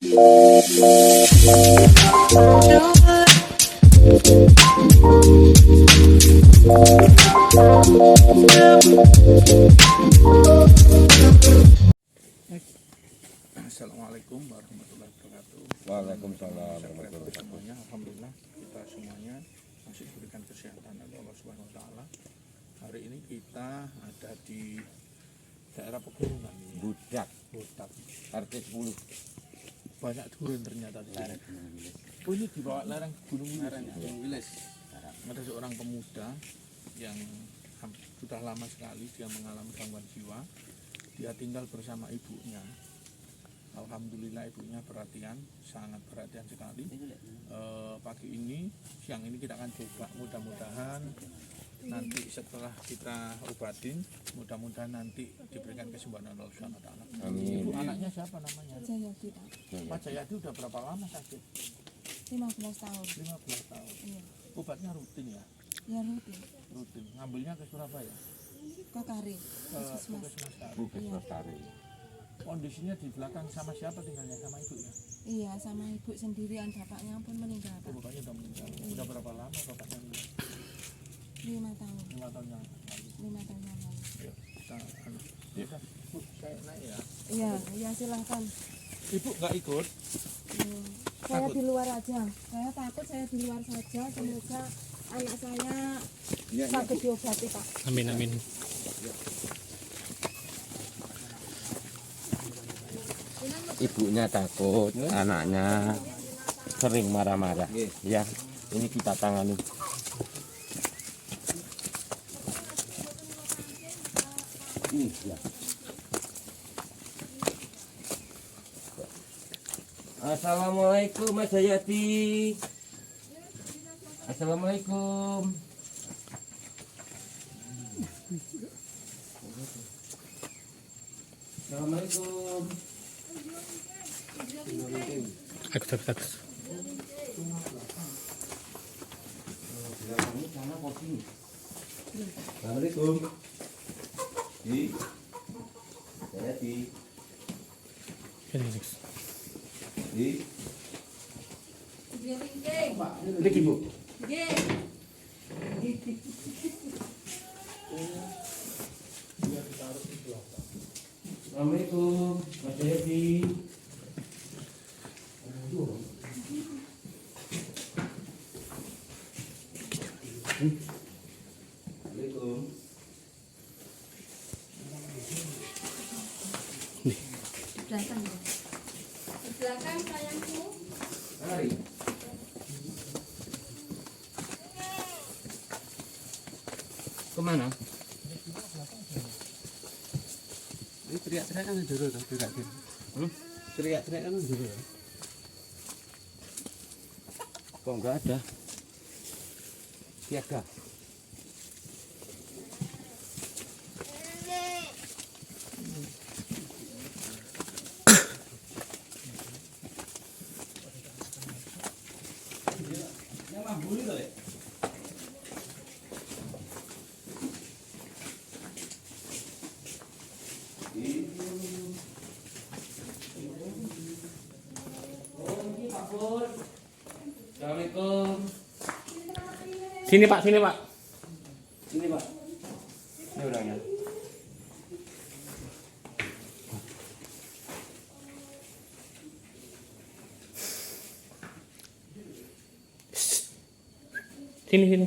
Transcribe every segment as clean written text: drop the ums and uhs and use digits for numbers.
Assalamualaikum warahmatullahi wabarakatuh. Waalaikumsalam warahmatullahi wabarakatuh. Semuanya, alhamdulillah kita semuanya masih diberikan kesehatan oleh Allah Subhanahu wa taala. Hari ini kita ada di daerah pegunungan ini. Budak Budak. RT 10. Banyak turun ternyata di sini. Oh, ini di bawah lereng Gunung Wilis. Ada seorang pemuda yang sudah lama sekali dia mengalami gangguan jiwa. Dia tinggal bersama ibunya. Alhamdulillah ibunya perhatian, sangat perhatian sekali. Pagi ini, siang ini kita akan coba, mudah-mudahan nanti setelah kita obatin, mudah-mudahan nanti diberikan kesembuhan oleh Allah Subhanahu wa taala. Amin. Ibu anaknya siapa namanya? Jayadi, Pak. Pak Jayadi udah berapa lama sakit? 15 tahun. 15 tahun. Iya. Obatnya rutin ya? Ya rutin. Rutin. Ngambilnya ke Surabaya? Kokari. Ke Puskesmas. Puskesmas Tari. Bukit Lestari. Kondisinya di belakang sama siapa tinggalnya? Sama ibu ya? Iya, sama ibu sendirian. Bapaknya pun meninggal, Oh, Pak. bapaknya udah meninggal. Udah berapa lama bapaknya meninggal? 5 tahun. 5 tahun yang lalu. 5 tahun yang lalu. Yuk, kita ya kan, Bu, saya naik ya. Iya, iya silahkan. Ibu nggak ikut? Saya Takut? di luar aja. Saya takut saya di luar saja. Semoga anak saya sakit diobati, Pak. Amin amin. Ibunya takut, anaknya sering marah-marah. Ya, ini kita tangani. Ini ya. Assalamualaikum Mas Jayati. Assalamualaikum. Assalamualaikum. Aku. Assalamualaikum. Di. Jayati. Di. Lagi Bu. Assalamualaikum Mas Jayati. Assalamualaikum. Di belakang ya. Di belakang sayangku. Mari. Kemana? Ini teriak-teriak kan dulu tuh, teriak-teriak. Teriak-teriak kan dulu. Kok enggak ada? Siaga. Assalamualaikum. Sini Pak, sini Pak. Sini Pak. Ini orangnya. Sini.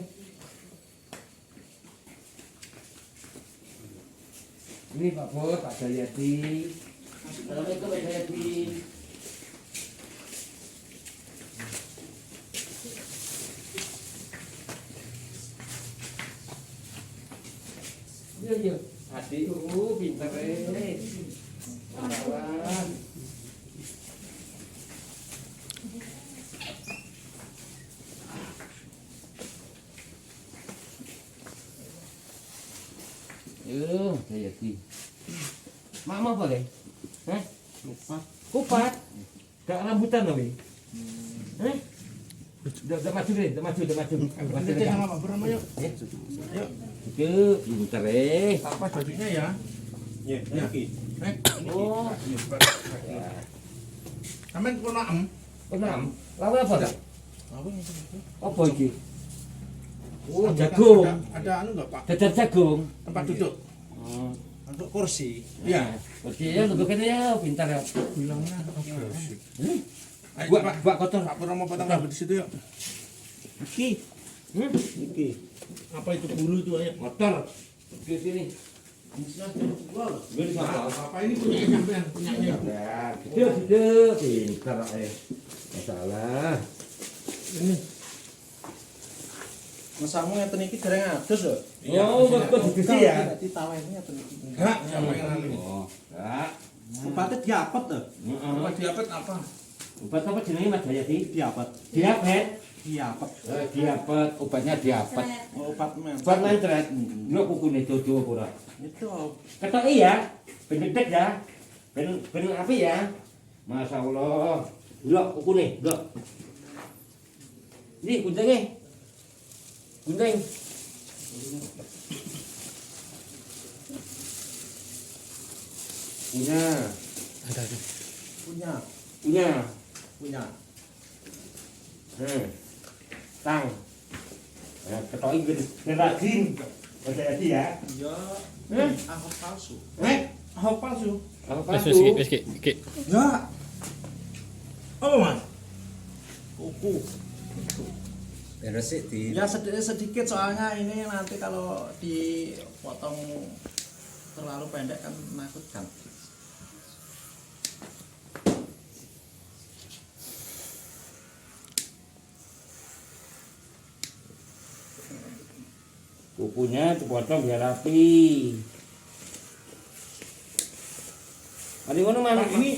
Ini Pak Bos, Pak Jayati. Assalamualaikum Pak Jayati. Iya. Adikku pinter Kawan. Jayati. Mama boleh? Hah? Kupat. Gak rambutan loh, Wi. Hah? Udah maju deh, udah maju. Maju deh. Sama Pak Bro, yuk. Yuk. Itu pinter Apa bajunya ya? Ya, lagi. Oh. Sampeyan kono em. Enam. Lawe apa dah? Apa ini? Apa iki? Oh, Ada- jagung. Ada anu enggak, Pak? Dadar jagung. Tempat duduk. Oh. Untuk kursi. Iya. Oke, ya lu kene ya pintar ya. Bilangnya apa? Ayo, Buat Pak. buat kotor. Pak Purnomo potong rambut di situ yuk. Iki. Iki. Apa itu bulu itu ayo? Kotor. Oke sini. Gue Apa ini punya sampean, punyanya Ibu? Gede, pintar masalah. Ini. Masamu ngeten iki dereng adus lho. Oh, betul gede ya. Dadi tawene ngeten iki. Enggak, siapa yang lalu? Oh, enggak. Obatnya diapet to. Apa diapet apa? Obat apa jenenge Mas Jayadi? Diapet. Diapet. Diapet. Diapet, obatnya diapet. Oh, obat men. Obat mencret. Lho kukune dodo apa ora? Itu Ketoki ya. Ben gedek ya. Ben api ya. Masyaallah. Lho kukune, lho. Ini guntinge. Gunting. Punya, Ada. punya. punya. Punya. Tang. Ya, ketoki ben rajin. Mas Jayadi ya. Ya, Eh? ahok palsu. Ahok palsu. Apa Wes tuh? wes Ki. Ya. Apa, Mas? Kuku. Resik di Ya sedikit soalnya ini nanti kalau dipotong terlalu pendek kan menakutkan. Kukunya dipotong biar rapi. Ada ngono Pak, Mas. ini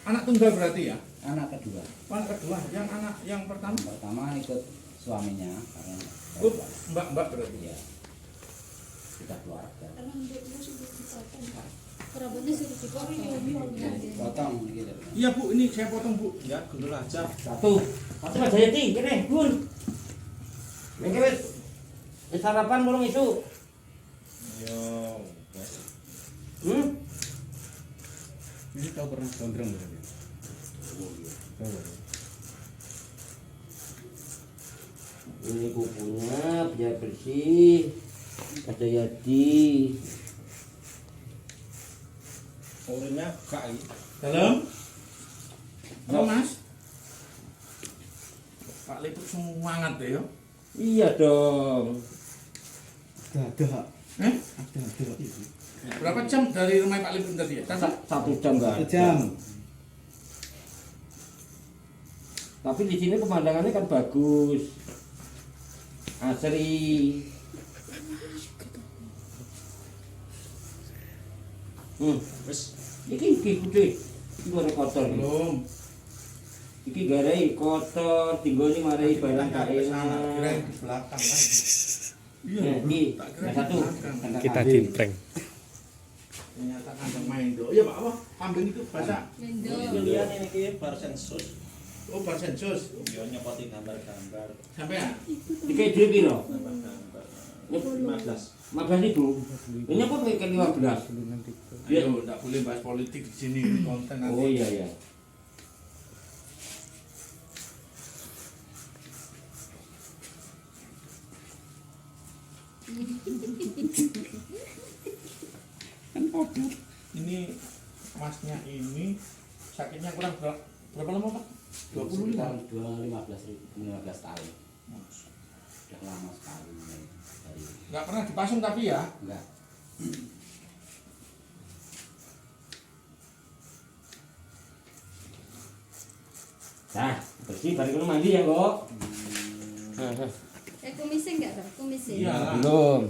anak tunggal berarti ya? anak kedua. Anak kedua, yang anak yang pertama? Pertama ikut suaminya karena Oh, mbak berarti. ya kita keluarga. Rambutnya sudah dipotong. Potong gitu. Iya, Bu, ini saya potong, Bu. Ya, gundul aja. Satu. Satu Mas Jayadi, kene, Gun. Mengke wis. Wis sarapan burung isu. Yo. Ini kau pernah gondrong berarti? Ini kukunya biar bersih. Mas Jayadi. Urinnya gak ini. Dalam? Apa, Mas? Pak Liput semangat deh, yo. Iya dong. Ada. Eh? Berapa jam dari rumah Pak Liput tadi ya? Satu jam enggak? Jam. Tapi di sini pemandangannya kan bagus. Asri. Wis Iki gede. Iki ora kotor iki. Belum. Iki garai kotor, tinggone marai barang kae. Kirain di belakang kan. Iya, iki Tak kira yang satu. di belakang. Kita di prank. Ternyata kandang main do. Iya, Pak, apa? Kambing itu bahasa. lihat ini ki bar sensus. Oh, bar sensus. Yo nyepoti gambar-gambar. Sampai ya? Iki dhewe piro? Gambar-gambar. 15.000. Ini apa kayak 15? Ayo, enggak boleh bahas politik di sini konten nanti. Oh iya ya. Ini masnya ini sakitnya kurang berapa lama, Pak? 25. Sekitar 15 tahun. Sudah lama sekali dari Enggak pernah dipasung tapi ya. enggak. Nah, bersih balik dulu mandi ya, kok. Kumisnya enggak dong? Kumisnya. Iya. Belum.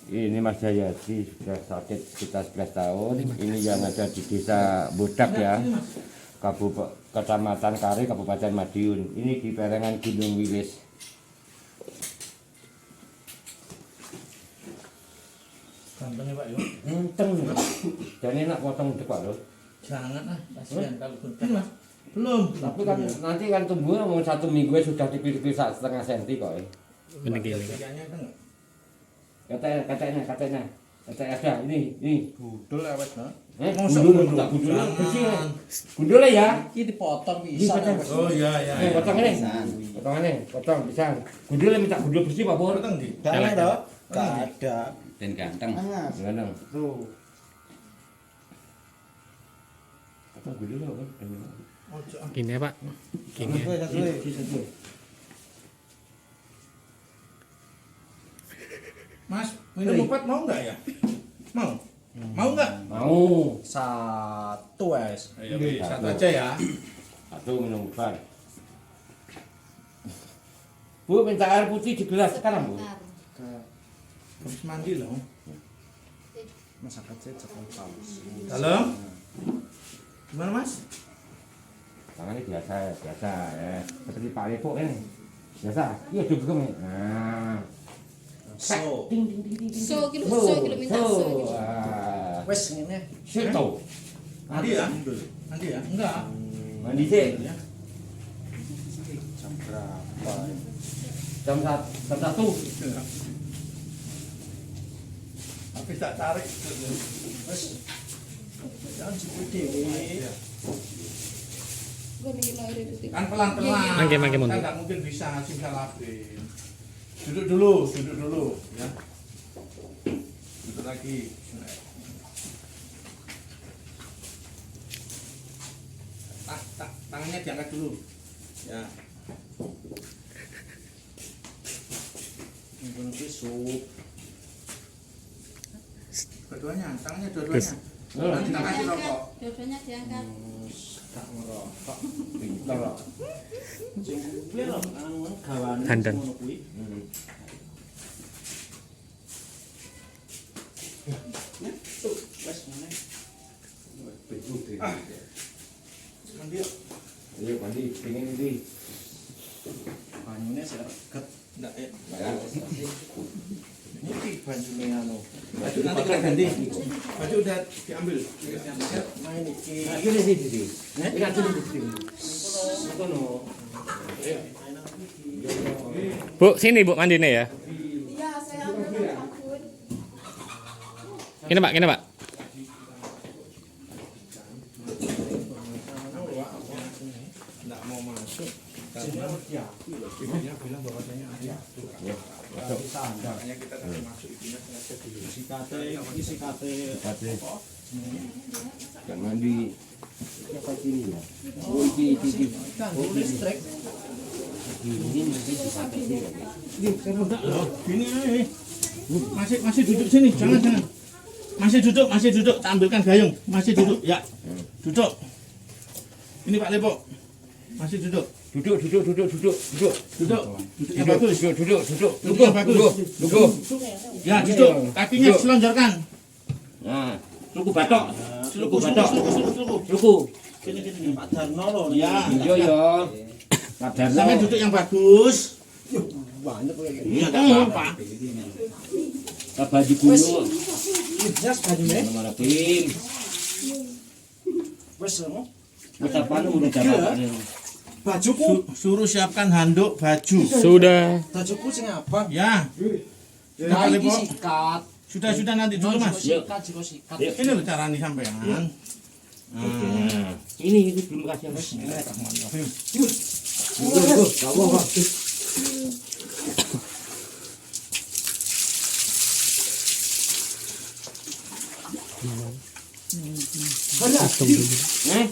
Ini Mas Jayadi sudah sakit sekitar 11 tahun. Ini yang ada di desa Bodak ya, Kecamatan Kari, Kabupaten Madiun. Ini di perengan Gunung Wilis. Gantengnya, Pak, yo. Enteng. Dan enak potong depan loh. Jangan ah, kasihan kalau gunting, Mas. Belum. Tapi kan nanti kan tumbuh mau 1 minggu sudah dipilih-pilih 1,5 senti kok. Ini gini. Kayaknya itu enggak. Katanya ada ini. Budul awet no. Gundul tak gundul bersih. Gundul ya. Ini dipotong bisa. Oh iya iya. Potong ini. Potong pisang. Gundul minta gundul bersih Pak Pur. Potong di. Jangan dong. Gak ada. Dan ganteng. Ganteng. Tuh. Potong gundul loh kan. Gini ya Pak. Gini ya. Mas, minum obat mau nggak ya? Mau? Mau nggak? Mau. Satu es. Ayo, satu aja ya. Satu minum obat. Bu minta air putih di gelas sekarang Bu. Habis mandi loh. Masakan saya cepat paus. Halo? Gimana Mas? Tangannya biasa ya. Seperti Pak Lepo ini. Biasa. Iya juga nih. Nah. So. So kilo minta so. Wes ngene. Situ. Mandi ya? Mandi ya? Enggak. Mandi sih. Jam berapa? Jam 1. Tapi tak tarik. Wes. Jangan cepet dewe. Gue nih lahir itu. Kan pelan-pelan. Mangke Kan mundur. nggak mungkin bisa simsalabim. Duduk dulu ya. Duduk lagi. Tangannya diangkat dulu. Ya. Ini sup. Dua-duanya, tangannya dua-duanya. Nanti tak kasih rokok. Dua-duanya diangkat. Tak merokok. Pintar loh. Sing kuwi lho anu gawane Dandan. ngono kuwi. Wes ngene. Mandi yuk. Iya mandi, pengen ini. Banyune sik reget. Nggak ya. Iki banyune anu. Baju nanti kita ganti. Baju udah diambil. Main iki. Ini sih. Ini kan sini. Bu, sini Bu mandinya ya. Iya, saya ambil sabun. Ini Pak, ini Pak. Nggak mau masuk karena ibunya bilang bahwasanya ada. Makanya kita tak masuk ibunya sengaja dulu. Sikate iki sikate Jangan mandi. Apa sini ya? Oh iki. kan listrik. Ini mesti dipakai sini. Gini masih duduk sini, jangan. Masih duduk, tak ambilkan gayung. Masih duduk, ya. Duduk. Ini Pak Lepo. Masih duduk. Duduk. Duduk yang bagus. Duduk. Duduk yang bagus. Duduk. Ya, duduk. Kakinya selonjorkan. Nah, suku batok. Sluku. Suku. Gini Pak Darno lho. Ya. Iya. Kadarno. Sampai duduk yang bagus. Banyak kok iki. Iya, enggak apa-apa. Baju kuno. Jas banyune. Mana tim? Wes ngono. Ucapan udah jawaban. Bajuku. Suruh siapkan handuk baju. Sudah. Bajuku sing abang. Ya. Sudah Pak Nah, iki Lepo. sikat. Sudah nanti dulu Mas. Sikat, sikat. Ini loh cara nih sampean. Nah, ini dulu kasih Mas. Bismillahirrahmanirrahim.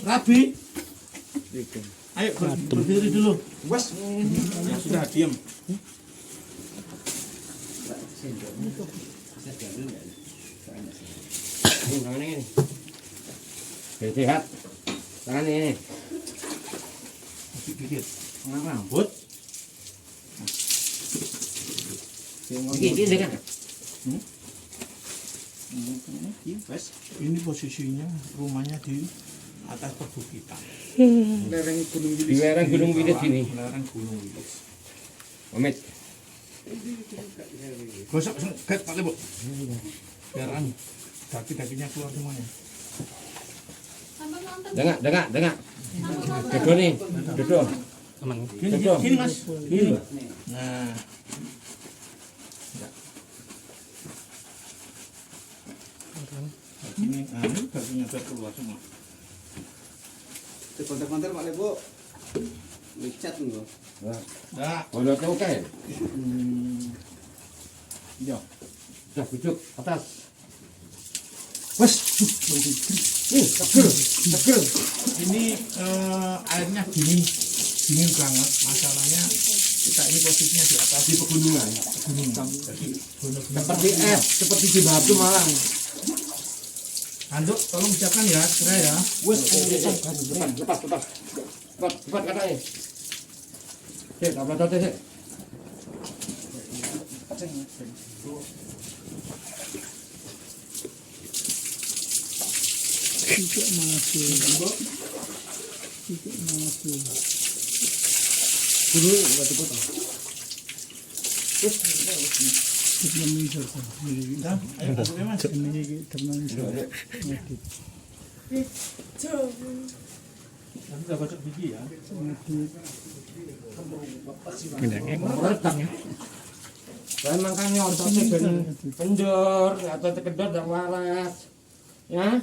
Rabi. Ayo berdiri dulu. Wes. Ya sudah diam. Ini tangannya ini. Biar sehat. Tangan ini. Dikit. Rambut. Ini kan. Wes. Ini posisinya rumahnya di atas perbukitan. Lereng Gunung Di lereng Gunung Wilis sini. Lereng Gunung Wilis. Omit. Gosok gat Pak Lepo. Biar daki-dakinya keluar semuanya. Tambah nonton. Dengar. Duduk nih. Duduk. Aman. Gini Mas. Gini. Nah. Gini ini dagingnya udah keluar semua. Konter-konter Pak Lebo. Licat enggak? Nah, Bolot oke. iya. Sudah bujuk atas. Wes, Seger, seger. ini airnya dingin banget. Masalahnya kita ini posisinya di atas di pegunungan. Jadi Seperti es, seperti di batu malang. Anduk, tolong siapkan ya, kira ya. Wes, lepas. Cepat katanya. Cek, apa tadi cek? Nah, ayo masuk ya, Mas. Nanti kita kocok biji ya. Meretak ya. Saya makanya ototnya kendor, atau kedor dan waras. Ya,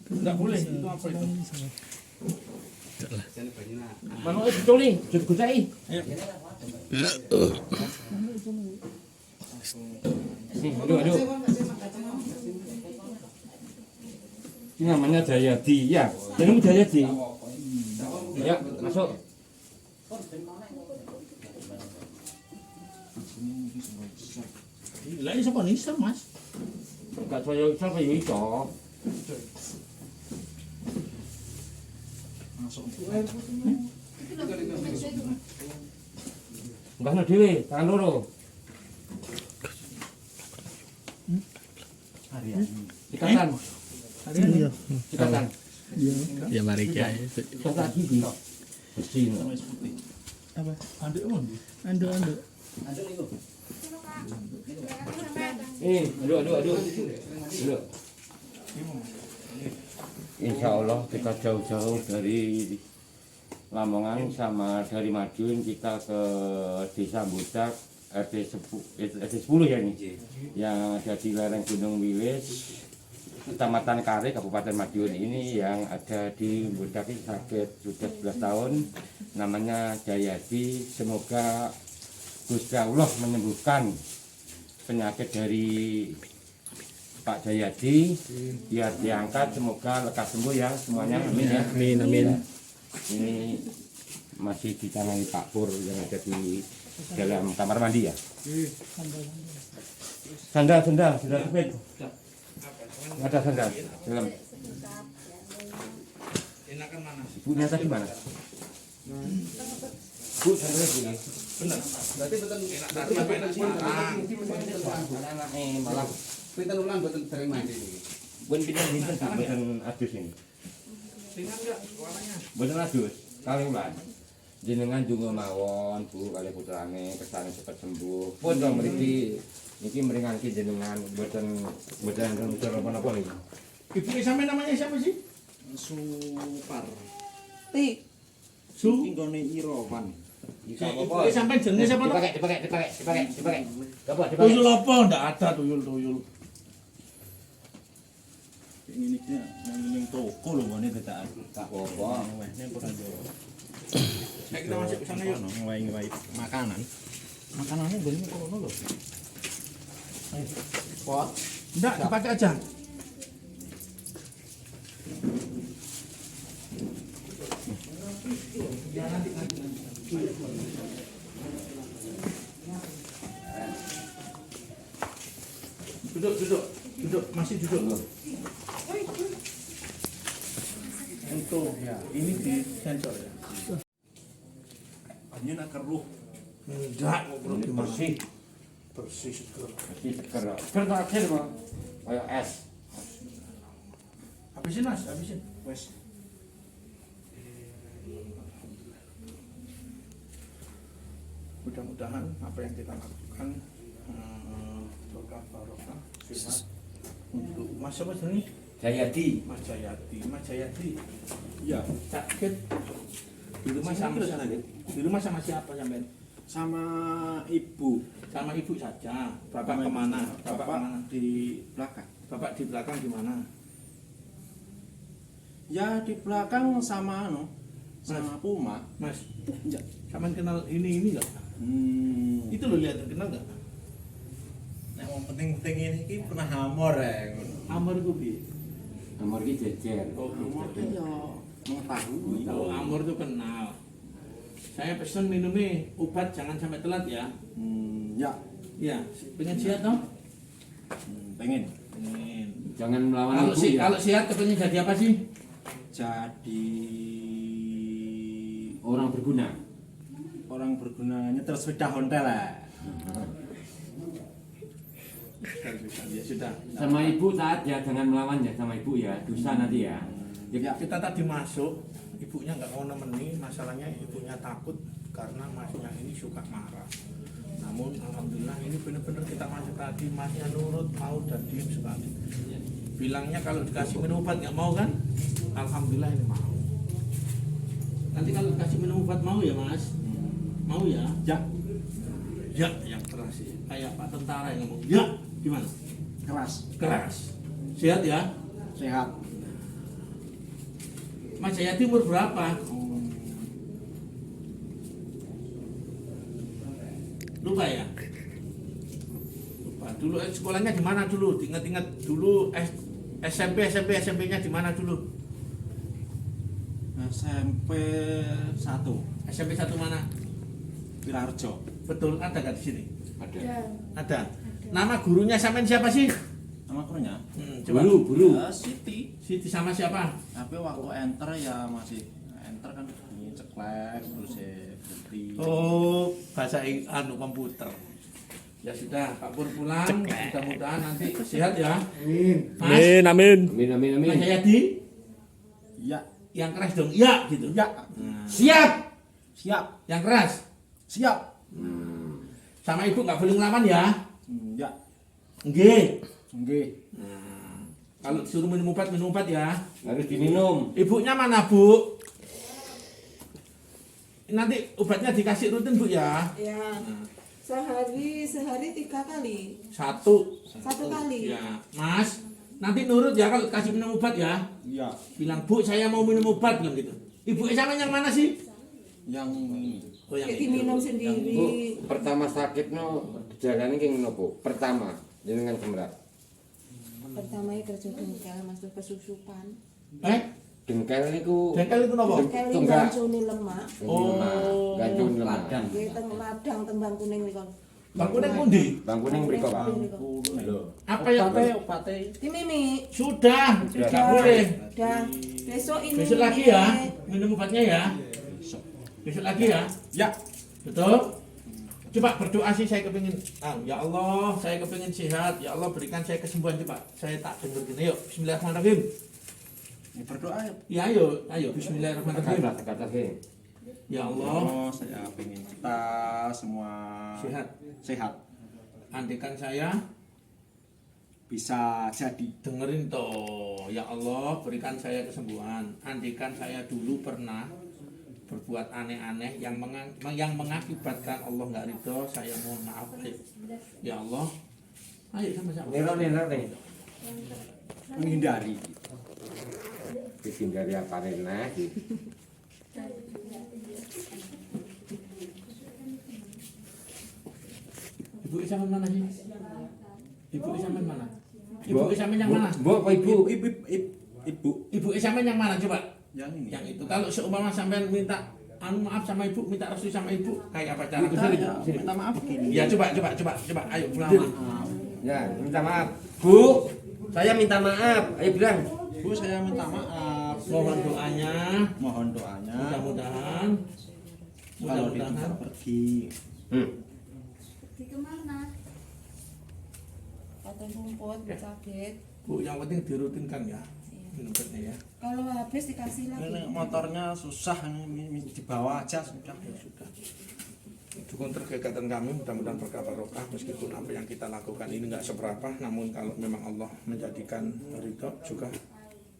Enggak boleh, itu apa itu? mana itu tuling, jadi gudai. Aduh. Ini namanya Jayadi, ya. Ini Jayadi. Ya, masuk. Lah ini siapa nih, Mas? Enggak saya sampai itu. Enggak ada dewe, tangan loro. Ikatan. Ikatan. Ya mari ya. Ikatan gigi. Bersih. Apa? Anduk emang? Anduk. Aduh. Insya Allah kita jauh-jauh dari Lamongan sama dari Madiun kita ke Desa Budak RT 10 ya ini yang ada di lereng Gunung Wilis Kecamatan Kare Kabupaten Madiun ini yang ada di Budak ini sakit sudah 11 tahun namanya Jayadi. Semoga Gusti Allah menyembuhkan penyakit dari Pak Jayadi biar diangkat, semoga lekas sembuh ya semuanya, amin ya. Amin. Ini masih ditangani Pak Pur yang ada di dalam kamar mandi ya. Sandal sudah kepit. Ada sandal dalam. Enakan mana? Ibunya tadi mana? Bu, sandalnya bu. Benar. Berarti betul enak Malah Pinten ulang boten sering mandi. bun pindah pindah bukan adus ini. Ringan enggak warnanya? Bukan adus, kali ulan. Jenengan juga mawon bu kali putrane kesane cepat sembuh. Pun dong mriki niki meringanke jenengan boten apa iki. Ibu sampai namanya siapa sih? Supar. Su. Tinggone Irawan. Ibu sampai jenenge siapa? Dipakai. Coba Tuyul apa? Enggak ada tuyul. Ini ning toko lho ngene dadak. Tak apa. Wehne ora yo. Kayak kita masuk ke sana yuk. Ngewai makanan. Makanannya belinya kono loh. Pot. Enggak, dipakai aja. Duduk, masih duduk. Untuk ya, ini di sensor ya. Hanya nak keruh. Enggak, ngobrol di mana? Bersih seger. seger tak akhir Bang. Kayak es. Habisin Mas, habisin. Wes. Mudah-mudahan apa yang kita lakukan berkah barokah sehat untuk Mas siapa ini? Jayadi. Mas Jayadi. Iya, sakit. Di rumah sama di rumah sama siapa sampean? Sama ibu. Sama ibu saja. Bapak kemana? Bapak kemana? Di Belakang. Bapak di belakang di mana? Ya di belakang sama sama Puma. Mas, Ya. kamu kenal ini nggak? Itu lo lihat, kenal nggak? Yang penting-penting ini pernah hamor ya. Amor itu bi. Nomor ini jejer. Oh, Hamor gitu. ya mengetahui. Oh, Amor itu kenal. Saya pesen minumnya obat jangan sampai telat ya. Ya. Ya, pengen sehat dong? Pengen. Pengen. Jangan melawan Kalau ibu sih, ya. kalau sehat kepengen jadi apa sih? Jadi Orang berguna. orang berguna nyetir sepeda Honda lah. Ya sudah. Sama ibu taat ya, jangan melawan ya sama ibu ya. Dosa nanti ya. Ya, kita tadi masuk, ibunya nggak mau nemeni, masalahnya ibunya takut karena masnya ini suka marah. Namun alhamdulillah ini benar-benar kita masuk tadi, masnya nurut, mau dan diem sekali. Bilangnya kalau dikasih minum obat nggak mau kan? Alhamdulillah ini mau. Nanti kalau dikasih minum obat mau ya mas? Mau ya? Ya. Ya, yang keras sih. Kayak Pak Tentara yang ngomong. Ya, gimana? Keras. Keras. Sehat ya? Sehat. Mas Jayati umur berapa? Lupa ya? Lupa. Dulu sekolahnya di mana dulu? Ingat-ingat dulu SMP-nya di mana dulu? SMP 1 SMP 1 mana? Wirarjo. Betul, ada nggak di sini? Ada. Ya. Ada. Nama gurunya sampean siapa sih? Nama gurunya? Coba. Guru. Siti. Siti sama siapa? Tapi waktu enter ya masih enter kan ini ceklek terus ya berhenti. Oh, bahasa komputer. Ya sudah, Pak Pur pulang. Mudah-mudahan nanti sehat ya. Mas, Amin, amin. Amin amin amin. Mas Jayadi, Ya. yang keras dong. Ya, gitu. Ya. Siap. Siap. Yang keras. Siap. Sama ibu nggak boleh ngelawan ya. Ya. Nggih. Nggih. Kalau disuruh minum obat ya. Harus diminum. Ibunya mana, Bu? Nanti obatnya dikasih rutin, Bu ya. Ya. Sehari 3 kali. Satu Kali. ya. Mas, nanti nurut ya kalau kasih minum obat ya. Ya. Bilang, Bu, saya mau minum obat, bilang gitu. Ibu sama yang mana sih? Yang ini. Oh, yang Kayak itu. diminum Bu, sendiri. pertama sakit no gejalanya kayak ngono Bu. Pertama jenengan kemerak. Pertama kerja dengkel, mas tuh kesusupan. Dengkel niku Jengkel itu nopo? Dengkel ini Tunggak. gancuni lemak. Oh. gancun lemak. Nggih teng ladang tembang kuning niku. Bang kuning pundi? Bang kuning mriko Pak. Apa yang Opate. Timimi. sudah? Sudah. Nggak boleh. Dah. Besok ini. Besok lagi ya, minum obatnya ya. Besok lagi ya. Ya. Betul? Coba berdoa sih, saya kepingin, ya Allah, saya kepingin sehat, ya Allah berikan saya kesembuhan. Coba saya tak dengar gini, yuk Bismillahirrahmanirrahim. Ini berdoa ya. Ya ayo Bismillahirrahmanirrahim. Kata-kata Ya Allah, Allah, saya pengen kita semua sehat. Andaikan saya bisa jadi. dengerin toh, ya Allah berikan saya kesembuhan. Andaikan saya dulu pernah berbuat aneh-aneh yang mengakibatkan Allah nggak ridho, saya mohon maaf. Ya Allah, ayo sama-sama. Nero nih. Menghindari. Dihindari apa rena? Ibu Isaman mana sih? Ibu Isaman mana? Ibu Isaman yang mana? Bu apa ibu? Ibu. Ibu Isaman yang mana coba? Yang ini. Yang itu. Kalau seumpama sampean minta maaf sama ibu, minta restu sama ibu, kayak apa cara? Kita ya, minta maaf begini. Ya coba, ayo pulang. Ya, minta maaf. Bu, saya minta maaf. Ayo bilang. Bu, saya minta maaf. Mohon doanya, Mohon doanya. mudah-mudahan Kalau ditinggal pergi. Pergi kemana? Potong rumput, sakit. Bu, yang penting dirutinkan ya minum obatnya ya. Kalau habis dikasih lagi. Ini motornya susah ini dibawa aja sudah. Ya sudah. Dukung kegiatan kami, mudah-mudahan berkah barokah. Meskipun apa yang kita lakukan ini nggak seberapa, namun kalau memang Allah menjadikan ridho juga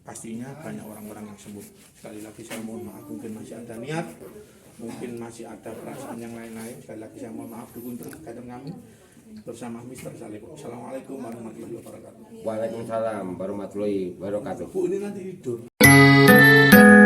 pastinya banyak orang-orang yang sembuh. Sekali lagi saya mohon maaf, mungkin masih ada niat, mungkin masih ada perasaan yang lain-lain. Sekali lagi saya mohon maaf, dukung terus kegiatan kami bersama Mr. Salim. Assalamualaikum warahmatullahi wabarakatuh. Waalaikumsalam warahmatullahi wabarakatuh. Bu, ini nanti tidur. Pak.